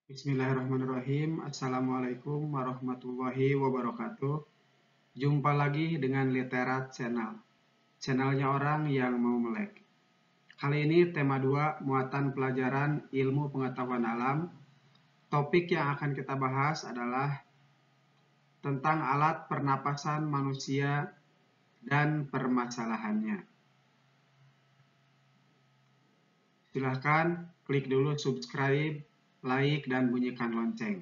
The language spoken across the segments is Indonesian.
Bismillahirrahmanirrahim. Assalamualaikum warahmatullahi wabarakatuh. Jumpa lagi dengan Literat Channel. Channelnya orang yang mau melek. Kali ini tema 2, muatan pelajaran ilmu pengetahuan alam. Topik yang akan kita bahas adalah tentang alat pernapasan manusia dan permasalahannya. Silahkan klik dulu subscribe, like, dan bunyikan lonceng.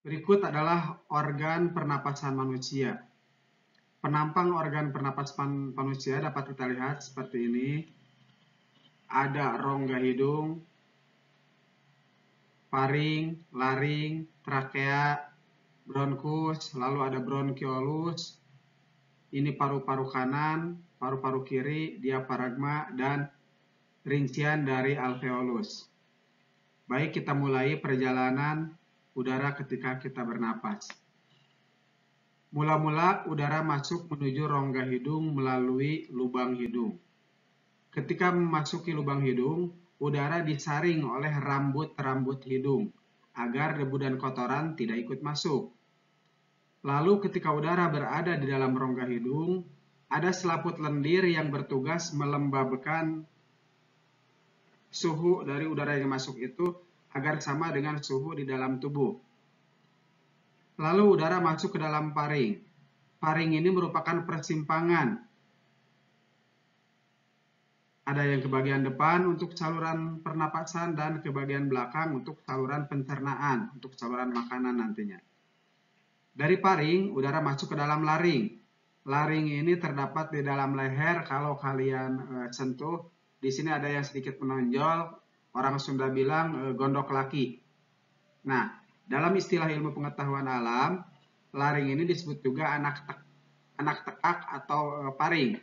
Berikut adalah organ pernapasan manusia. Penampang organ pernapasan manusia dapat kita lihat seperti ini. Ada rongga hidung, faring, laring, trakea, bronkus, lalu ada bronkiolus. Ini paru-paru kanan, paru-paru kiri, diafragma, dan rincian dari alveolus. Baik, kita mulai perjalanan udara ketika kita bernapas. Mula-mula udara masuk menuju rongga hidung melalui lubang hidung. Ketika memasuki lubang hidung, udara disaring oleh rambut-rambut hidung agar debu dan kotoran tidak ikut masuk. Lalu ketika udara berada di dalam rongga hidung, ada selaput lendir yang bertugas melembabkan suhu dari udara yang masuk itu agar sama dengan suhu di dalam tubuh. Lalu udara masuk ke dalam faring. Faring ini merupakan persimpangan. Ada yang ke bagian depan untuk saluran pernapasan dan ke bagian belakang untuk saluran pencernaan, untuk saluran makanan nantinya. Dari faring, udara masuk ke dalam laring. Laring ini terdapat di dalam leher. Kalau kalian sentuh, di sini ada yang sedikit menonjol. Orang Sunda bilang gondok laki. Nah, dalam istilah ilmu pengetahuan alam, laring ini disebut juga anak tekak atau faring.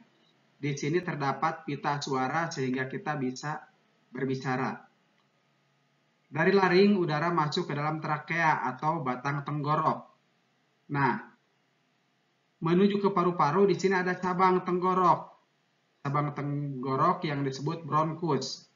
Di sini terdapat pita suara sehingga kita bisa berbicara. Dari laring, udara masuk ke dalam trakea atau batang tenggorok. Nah, menuju ke paru-paru, di sini ada cabang tenggorok. Cabang tenggorok yang disebut bronkus.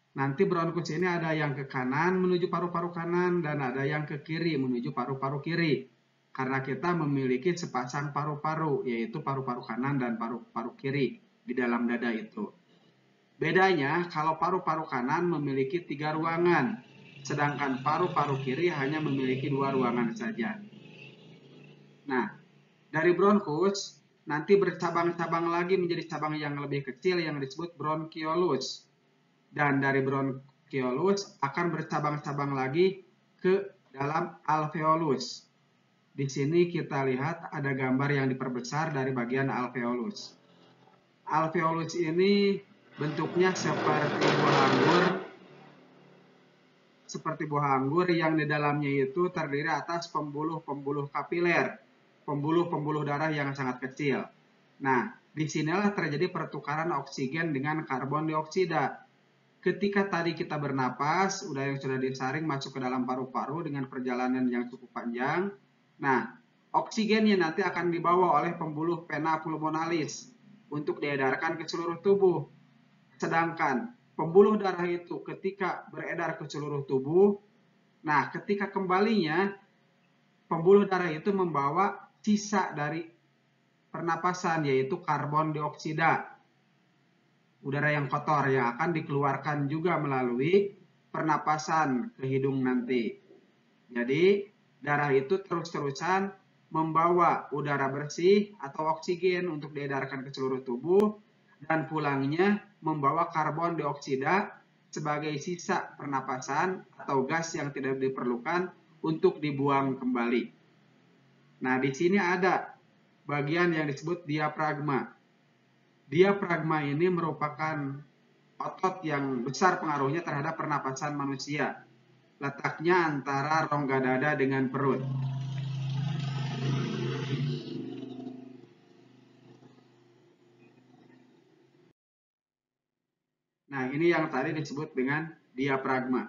Nanti bronkus ini ada yang ke kanan menuju paru-paru kanan dan ada yang ke kiri menuju paru-paru kiri. Karena kita memiliki sepasang paru-paru, yaitu paru-paru kanan dan paru-paru kiri di dalam dada itu. Bedanya, kalau paru-paru kanan memiliki 3 ruangan, sedangkan paru-paru kiri hanya memiliki 2 ruangan saja. Nah, dari bronkus nanti bercabang-cabang lagi menjadi cabang yang lebih kecil yang disebut bronkiolus. Dan dari bronkiolus akan bercabang-cabang lagi ke dalam alveolus. Di sini kita lihat ada gambar yang diperbesar dari bagian alveolus. Alveolus ini bentuknya seperti buah anggur yang di dalamnya itu terdiri atas pembuluh-pembuluh kapiler, pembuluh-pembuluh darah yang sangat kecil. Nah, disinilah terjadi pertukaran oksigen dengan karbon dioksida. Ketika tadi kita bernapas, udara yang sudah disaring masuk ke dalam paru-paru dengan perjalanan yang cukup panjang. Nah, oksigennya nanti akan dibawa oleh pembuluh vena pulmonalis untuk diedarkan ke seluruh tubuh. Sedangkan pembuluh darah itu ketika beredar ke seluruh tubuh, nah ketika kembalinya, pembuluh darah itu membawa sisa dari pernapasan, yaitu karbon dioksida. Udara yang kotor yang akan dikeluarkan juga melalui pernapasan ke hidung nanti. Jadi, darah itu terus-terusan membawa udara bersih atau oksigen untuk diedarkan ke seluruh tubuh dan pulangnya membawa karbon dioksida sebagai sisa pernapasan atau gas yang tidak diperlukan untuk dibuang kembali. Nah, di sini ada bagian yang disebut diafragma. Diafragma ini merupakan otot yang besar pengaruhnya terhadap pernapasan manusia. Letaknya antara rongga dada dengan perut. Nah, ini yang tadi disebut dengan diafragma.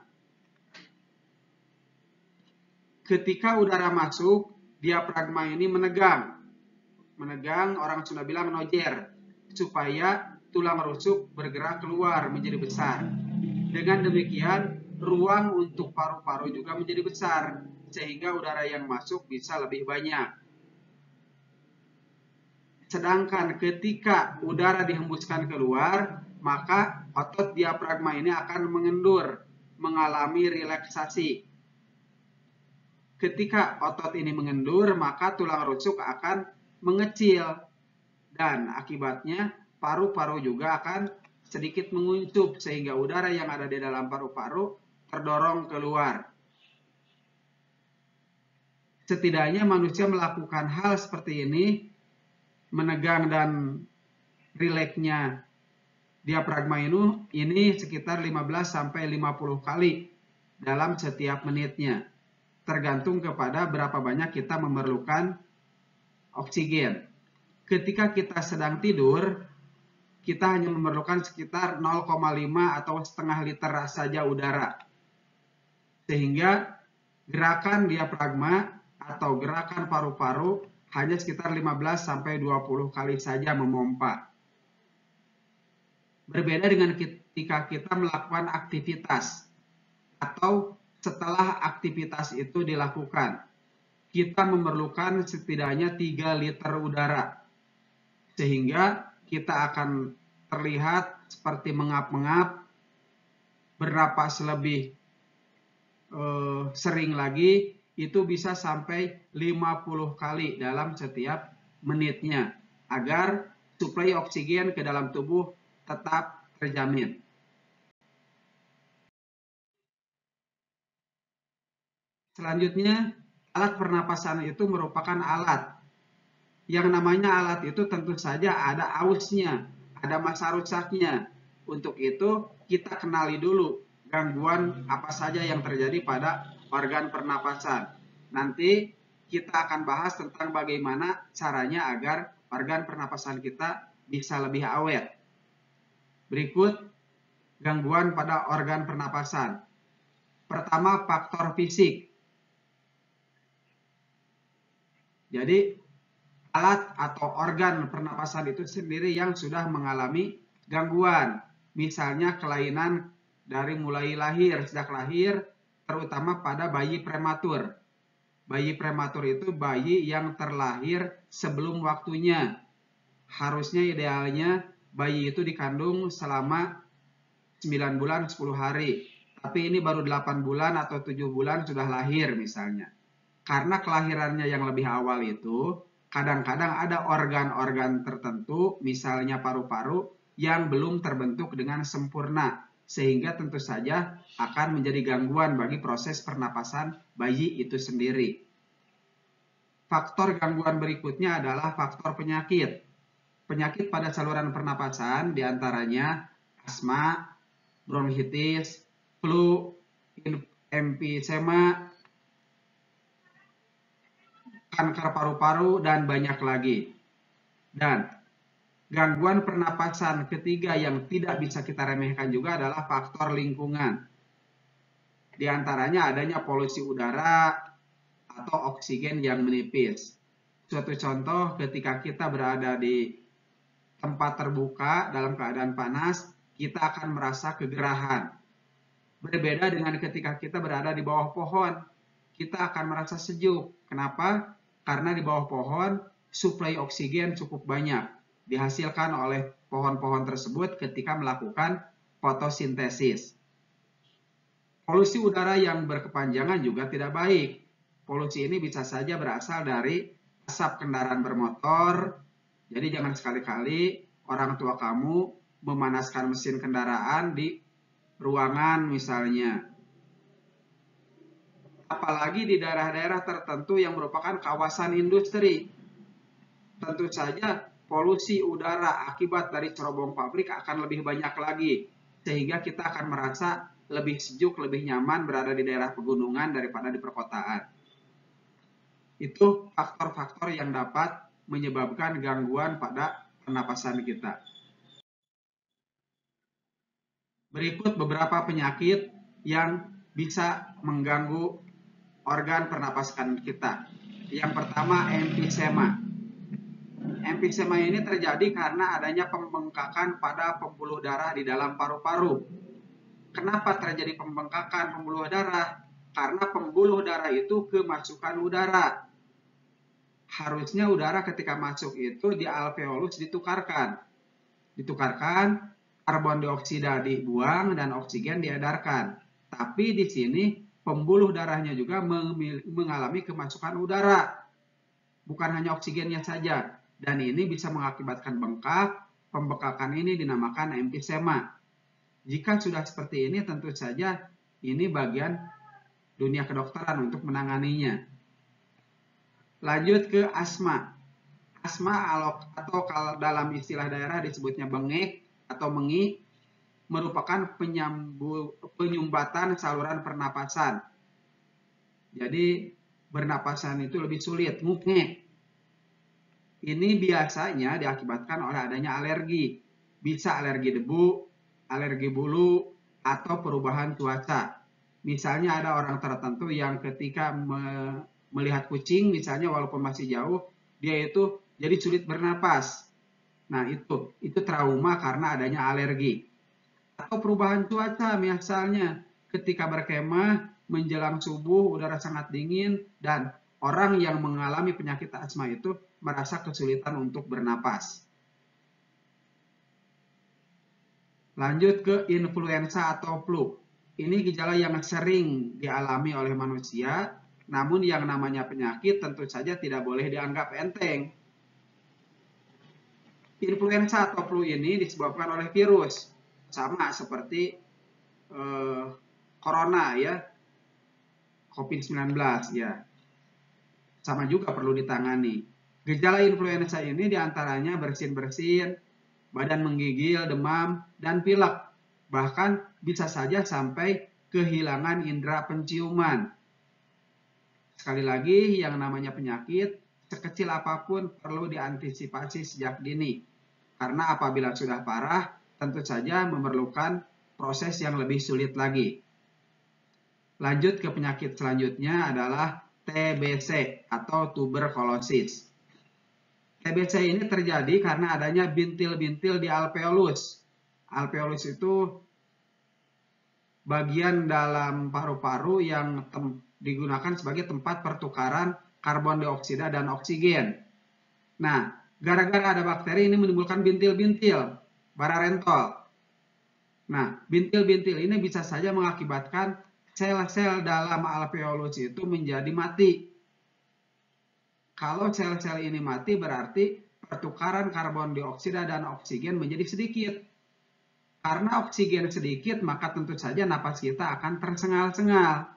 Ketika udara masuk, diafragma ini menegang. Menegang, orang Sunda bilang nojer, supaya tulang rusuk bergerak keluar menjadi besar. Dengan demikian, ruang untuk paru-paru juga menjadi besar, sehingga udara yang masuk bisa lebih banyak. Sedangkan ketika udara dihembuskan keluar, maka otot diafragma ini akan mengendur, mengalami relaksasi. Ketika otot ini mengendur, maka tulang rusuk akan mengecil, dan akibatnya paru-paru juga akan sedikit menguncup, sehingga udara yang ada di dalam paru-paru terdorong keluar. Setidaknya manusia melakukan hal seperti ini, menegang dan rileksnya diafragma ini sekitar 15-50 kali dalam setiap menitnya. Tergantung kepada berapa banyak kita memerlukan oksigen. Ketika kita sedang tidur, kita hanya memerlukan sekitar 0,5 atau setengah liter saja udara. Sehingga gerakan diafragma atau gerakan paru-paru hanya sekitar 15-20 kali saja memompa. Berbeda dengan ketika kita melakukan aktivitas atau setelah aktivitas itu dilakukan, kita memerlukan setidaknya 3 liter udara, sehingga kita akan terlihat seperti mengap-ngap, bernapas lebih sering lagi, itu bisa sampai 50 kali dalam setiap menitnya, agar suplai oksigen ke dalam tubuh tetap terjamin. Selanjutnya, alat pernapasan itu merupakan alat. Yang namanya alat itu tentu saja ada ausnya, ada masa rusaknya. Untuk itu, kita kenali dulu gangguan apa saja yang terjadi pada organ pernapasan. Nanti kita akan bahas tentang bagaimana caranya agar organ pernapasan kita bisa lebih awet. Berikut gangguan pada organ pernapasan. Pertama, faktor fisik. Jadi, alat atau organ pernapasan itu sendiri yang sudah mengalami gangguan. Misalnya kelainan dari mulai lahir, sejak lahir, terutama pada bayi prematur. Bayi prematur itu bayi yang terlahir sebelum waktunya. Harusnya idealnya bayi itu dikandung selama 9 bulan 10 hari. Tapi ini baru 8 bulan atau 7 bulan sudah lahir misalnya. Karena kelahirannya yang lebih awal itu, kadang-kadang ada organ-organ tertentu, misalnya paru-paru, yang belum terbentuk dengan sempurna. Sehingga tentu saja akan menjadi gangguan bagi proses pernapasan bayi itu sendiri. Faktor gangguan berikutnya adalah faktor penyakit. Penyakit pada saluran pernapasan diantaranya asma, bronkitis, flu, emfisema, kanker paru-paru, dan banyak lagi. Dan gangguan pernapasan ketiga yang tidak bisa kita remehkan juga adalah faktor lingkungan. Di antaranya adanya polusi udara atau oksigen yang menipis. Suatu contoh, ketika kita berada di tempat terbuka dalam keadaan panas, kita akan merasa kegerahan. Berbeda dengan ketika kita berada di bawah pohon, kita akan merasa sejuk. Kenapa? Karena di bawah pohon suplai oksigen cukup banyak dihasilkan oleh pohon-pohon tersebut ketika melakukan fotosintesis. Polusi udara yang berkepanjangan juga tidak baik. Polusi ini bisa saja berasal dari asap kendaraan bermotor. Jadi jangan sekali-kali orang tua kamu memanaskan mesin kendaraan di ruangan misalnya. Apalagi di daerah-daerah tertentu yang merupakan kawasan industri. Tentu saja polusi udara akibat dari cerobong pabrik akan lebih banyak lagi. Sehingga kita akan merasa lebih sejuk, lebih nyaman berada di daerah pegunungan daripada di perkotaan. Itu faktor-faktor yang dapat menyebabkan gangguan pada pernapasan kita. Berikut beberapa penyakit yang bisa mengganggu organ pernapasan kita. Yang pertama, emfisema. Emfisema ini terjadi karena adanya pembengkakan pada pembuluh darah di dalam paru-paru. Kenapa terjadi pembengkakan pembuluh darah? Karena pembuluh darah itu kemasukan udara. Harusnya udara ketika masuk itu di alveolus ditukarkan. Karbon dioksida dibuang dan oksigen diedarkan. Tapi di sini pembuluh darahnya juga mengalami kemasukan udara. Bukan hanya oksigennya saja. Dan ini bisa mengakibatkan bengkak. Pembengkakan ini dinamakan emfisema. Jika sudah seperti ini, tentu saja ini bagian dunia kedokteran untuk menanganinya. Lanjut ke asma. Asma atau kalau dalam istilah daerah disebutnya bengek atau mengi, merupakan penyumbatan saluran pernapasan. Jadi bernapasan itu lebih sulit, ngek. Ini biasanya diakibatkan oleh adanya alergi. Bisa alergi debu, alergi bulu, atau perubahan cuaca. Misalnya ada orang tertentu yang ketika melihat kucing, misalnya walaupun masih jauh, dia itu jadi sulit bernapas. Nah itu trauma karena adanya alergi. Atau perubahan cuaca, misalnya ketika berkemah, menjelang subuh, udara sangat dingin, dan orang yang mengalami penyakit asma itu merasa kesulitan untuk bernapas. Lanjut ke influenza atau flu. Ini gejala yang sering dialami oleh manusia, namun yang namanya penyakit tentu saja tidak boleh dianggap enteng. Influenza atau flu ini disebabkan oleh virus, sama seperti corona ya, COVID-19 ya. Sama juga perlu ditangani. Gejala influenza ini diantaranya bersin-bersin, badan menggigil, demam, dan pilek. Bahkan bisa saja sampai kehilangan indera penciuman. Sekali lagi, yang namanya penyakit, sekecil apapun perlu diantisipasi sejak dini. Karena apabila sudah parah, tentu saja memerlukan proses yang lebih sulit lagi. Lanjut ke penyakit selanjutnya adalah TBC atau tuberkulosis. TBC ini terjadi karena adanya bintil-bintil di alveolus. Alveolus itu bagian dalam paru-paru yang digunakan sebagai tempat pertukaran karbon dioksida dan oksigen. Nah, gara-gara ada bakteri ini menimbulkan bintil-bintil, bararentol. Nah, bintil-bintil ini bisa saja mengakibatkan sel-sel dalam alveolus itu menjadi mati. Kalau sel-sel ini mati berarti pertukaran karbon dioksida dan oksigen menjadi sedikit. Karena oksigen sedikit maka tentu saja napas kita akan tersengal-sengal.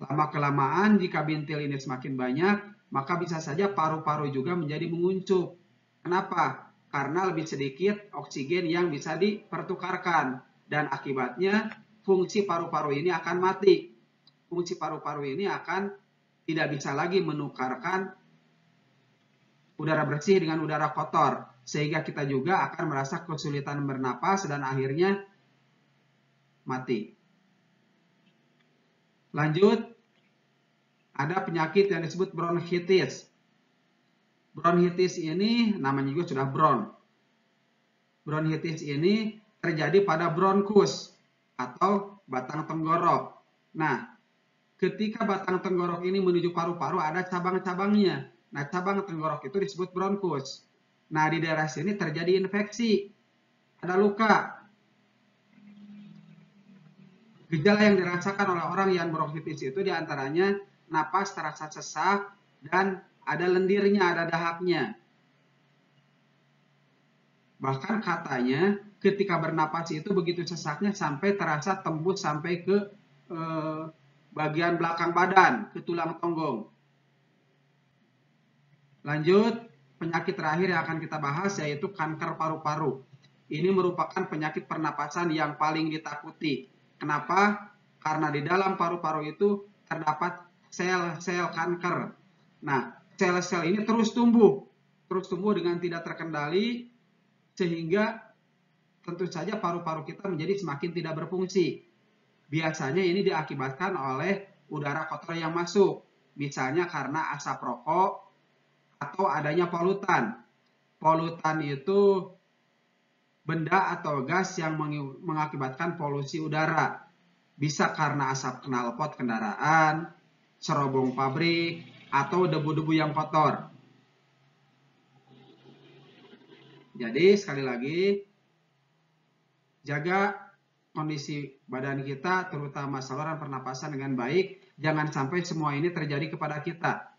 Lama-kelamaan jika bintil ini semakin banyak maka bisa saja paru-paru juga menjadi menguncup. Kenapa? Karena lebih sedikit oksigen yang bisa dipertukarkan. Dan akibatnya fungsi paru-paru ini akan mati. Fungsi paru-paru ini akan tidak bisa lagi menukarkan udara bersih dengan udara kotor. Sehingga kita juga akan merasa kesulitan bernapas dan akhirnya mati. Lanjut, ada penyakit yang disebut bronkitis. Bronkitis ini namanya juga sudah bron. Bronkitis ini terjadi pada bronkus atau batang tenggorok. Nah, ketika batang tenggorok ini menuju paru-paru ada cabang-cabangnya. Nah, cabang tenggorok itu disebut bronkus. Nah, di daerah sini terjadi infeksi. Ada luka. Gejala yang dirasakan oleh orang yang bronkitis itu diantaranya napas terasa sesak dan ada lendirnya, ada dahaknya. Bahkan katanya ketika bernapas itu begitu sesaknya sampai terasa tembus sampai ke bagian belakang badan, ke tulang tonggong. Lanjut, penyakit terakhir yang akan kita bahas yaitu kanker paru-paru. Ini merupakan penyakit pernapasan yang paling ditakuti. Kenapa? Karena di dalam paru-paru itu terdapat sel-sel kanker. Nah, sel-sel ini terus tumbuh dengan tidak terkendali, sehingga tentu saja paru-paru kita menjadi semakin tidak berfungsi. Biasanya ini diakibatkan oleh udara kotor yang masuk. Misalnya karena asap rokok, atau adanya polutan. Polutan itu benda atau gas yang mengakibatkan polusi udara. Bisa karena asap knalpot kendaraan, cerobong pabrik, atau debu-debu yang kotor. Jadi sekali lagi, jaga kondisi badan kita, terutama saluran pernapasan dengan baik. Jangan sampai semua ini terjadi kepada kita.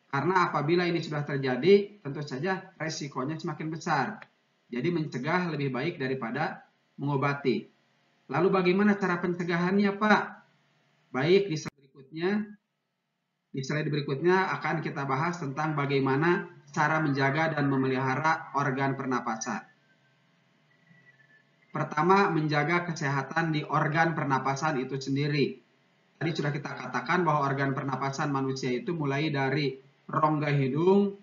Karena apabila ini sudah terjadi, tentu saja resikonya semakin besar. Jadi mencegah lebih baik daripada mengobati. Lalu bagaimana cara pencegahannya, Pak? Baik, di slide berikutnya akan kita bahas tentang bagaimana cara menjaga dan memelihara organ pernapasan. Pertama, menjaga kesehatan di organ pernapasan itu sendiri. Tadi sudah kita katakan bahwa organ pernapasan manusia itu mulai dari rongga hidung,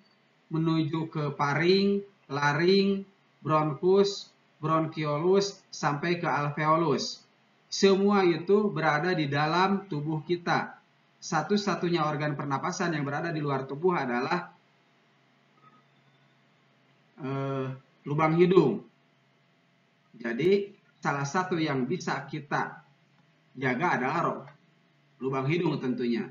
menuju ke paring, laring, bronkus, bronkiolus, sampai ke alveolus. Semua itu berada di dalam tubuh kita. Satu-satunya organ pernapasan yang berada di luar tubuh adalah lubang hidung. Jadi salah satu yang bisa kita jaga adalah lubang hidung tentunya.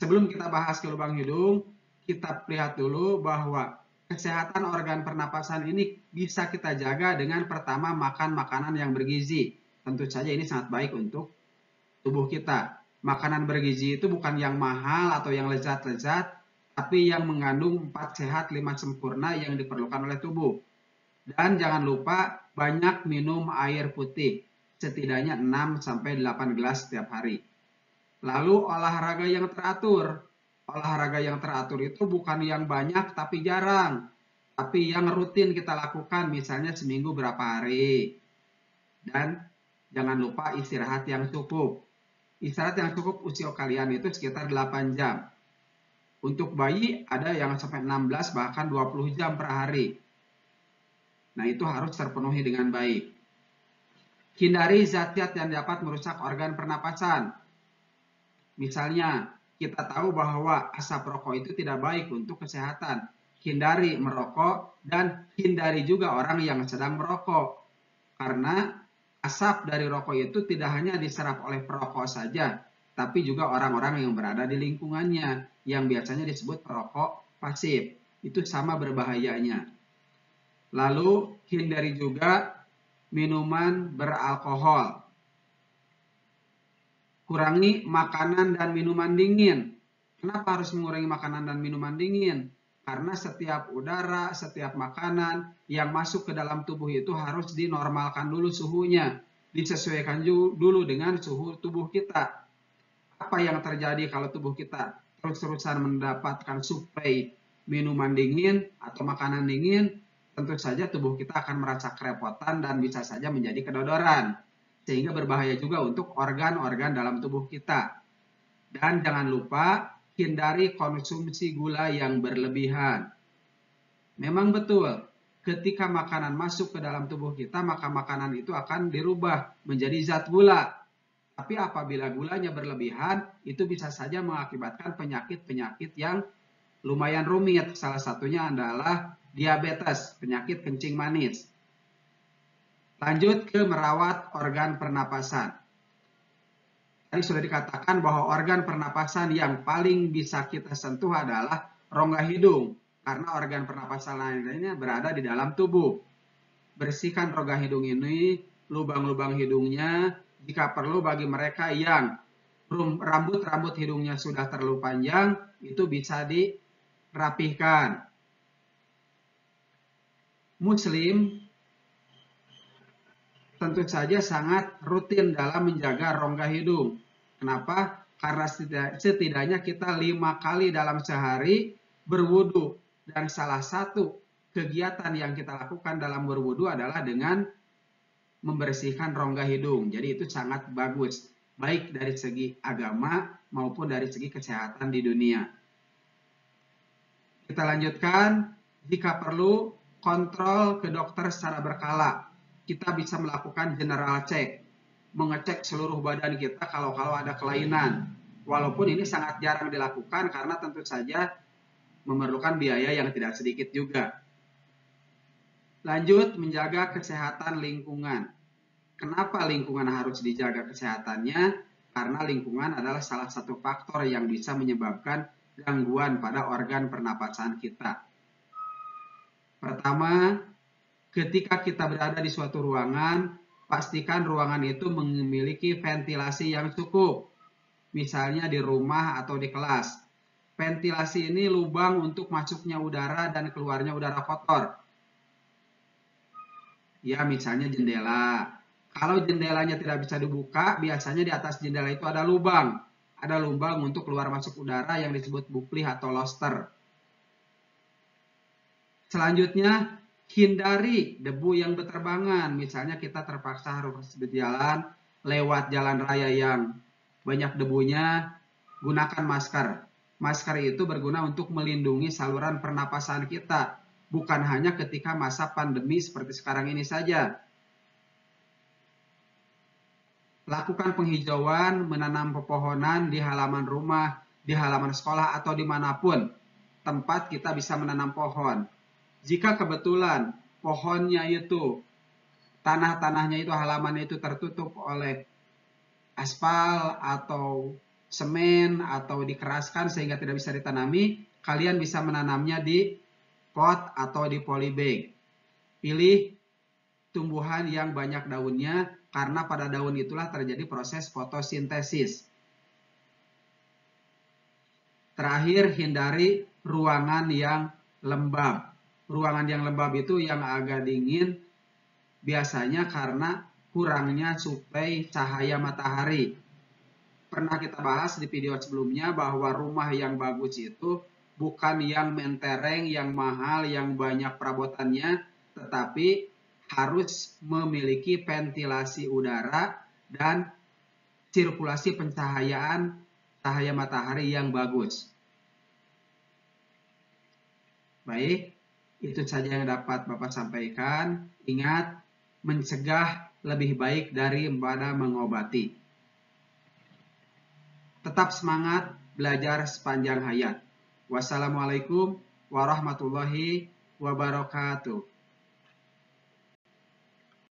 Sebelum kita bahas ke lubang hidung, kita lihat dulu bahwa kesehatan organ pernapasan ini bisa kita jaga dengan pertama makan makanan yang bergizi. Tentu saja ini sangat baik untuk tubuh kita. Makanan bergizi itu bukan yang mahal atau yang lezat-lezat, tapi yang mengandung 4 sehat 5 sempurna yang diperlukan oleh tubuh. Dan jangan lupa banyak minum air putih, setidaknya 6-8 gelas setiap hari. Lalu olahraga yang teratur. Olahraga yang teratur itu bukan yang banyak tapi jarang, tapi yang rutin kita lakukan, misalnya seminggu berapa hari. Dan jangan lupa istirahat yang cukup. Istirahat yang cukup usia kalian itu sekitar 8 jam. Untuk bayi ada yang sampai 16 bahkan 20 jam per hari. Nah, itu harus terpenuhi dengan baik. Hindari zat-zat yang dapat merusak organ pernapasan. Misalnya, kita tahu bahwa asap rokok itu tidak baik untuk kesehatan. Hindari merokok dan hindari juga orang yang sedang merokok. Karena asap dari rokok itu tidak hanya diserap oleh perokok saja, tapi juga orang-orang yang berada di lingkungannya, yang biasanya disebut perokok pasif. Itu sama berbahayanya. Lalu hindari juga minuman beralkohol. Kurangi makanan dan minuman dingin. Kenapa harus mengurangi makanan dan minuman dingin? Karena setiap udara, setiap makanan yang masuk ke dalam tubuh itu harus dinormalkan dulu suhunya. Disesuaikan dulu dengan suhu tubuh kita. Apa yang terjadi kalau tubuh kita terus-terusan mendapatkan suplai minuman dingin atau makanan dingin? Tentu saja tubuh kita akan merasa kerepotan dan bisa saja menjadi kedodoran. Sehingga berbahaya juga untuk organ-organ dalam tubuh kita. Dan jangan lupa hindari konsumsi gula yang berlebihan. Memang betul, ketika makanan masuk ke dalam tubuh kita, maka makanan itu akan dirubah menjadi zat gula. Tapi apabila gulanya berlebihan, itu bisa saja mengakibatkan penyakit-penyakit yang lumayan rumit. Salah satunya adalah diabetes, penyakit kencing manis. Lanjut ke merawat organ pernapasan. Tadi sudah dikatakan bahwa organ pernapasan yang paling bisa kita sentuh adalah rongga hidung. Karena organ pernapasan lainnya berada di dalam tubuh. Bersihkan rongga hidung ini, lubang-lubang hidungnya. Jika perlu bagi mereka yang rambut-rambut hidungnya sudah terlalu panjang, itu bisa dirapihkan. Muslim tentu saja sangat rutin dalam menjaga rongga hidung. Kenapa? Karena setidaknya kita 5 kali dalam sehari berwudu. Dan salah satu kegiatan yang kita lakukan dalam berwudu adalah dengan membersihkan rongga hidung. Jadi itu sangat bagus. Baik dari segi agama maupun dari segi kesehatan di dunia. Kita lanjutkan. Jika perlu, kontrol ke dokter secara berkala. Kita bisa melakukan general check, mengecek seluruh badan kita kalau ada kelainan. Walaupun ini sangat jarang dilakukan karena tentu saja memerlukan biaya yang tidak sedikit juga. Lanjut, menjaga kesehatan lingkungan. Kenapa lingkungan harus dijaga kesehatannya? Karena lingkungan adalah salah satu faktor yang bisa menyebabkan gangguan pada organ pernapasan kita. Pertama, ketika kita berada di suatu ruangan, pastikan ruangan itu memiliki ventilasi yang cukup. Misalnya di rumah atau di kelas. Ventilasi ini lubang untuk masuknya udara dan keluarnya udara kotor. Ya, misalnya jendela. Kalau jendelanya tidak bisa dibuka, biasanya di atas jendela itu ada lubang. Ada lubang untuk keluar masuk udara yang disebut buklih atau loster. Selanjutnya, hindari debu yang berterbangan. Misalnya kita terpaksa harus berjalan lewat jalan raya yang banyak debunya, gunakan masker. Masker itu berguna untuk melindungi saluran pernapasan kita, bukan hanya ketika masa pandemi seperti sekarang ini saja. Lakukan penghijauan, menanam pepohonan di halaman rumah, di halaman sekolah, atau dimanapun tempat kita bisa menanam pohon. Jika kebetulan pohonnya itu, tanah-tanahnya itu, halamannya itu tertutup oleh aspal atau semen atau dikeraskan sehingga tidak bisa ditanami, kalian bisa menanamnya di pot atau di polybag. Pilih tumbuhan yang banyak daunnya karena pada daun itulah terjadi proses fotosintesis. Terakhir, hindari ruangan yang lembab. Ruangan yang lembab itu yang agak dingin biasanya karena kurangnya suplai cahaya matahari. Pernah kita bahas di video sebelumnya bahwa rumah yang bagus itu bukan yang mentereng, yang mahal, yang banyak perabotannya, tetapi harus memiliki ventilasi udara dan sirkulasi pencahayaan cahaya matahari yang bagus. Baik, itu saja yang dapat Bapak sampaikan. Ingat, mencegah lebih baik daripada mengobati. Tetap semangat belajar sepanjang hayat. Wassalamualaikum warahmatullahi wabarakatuh.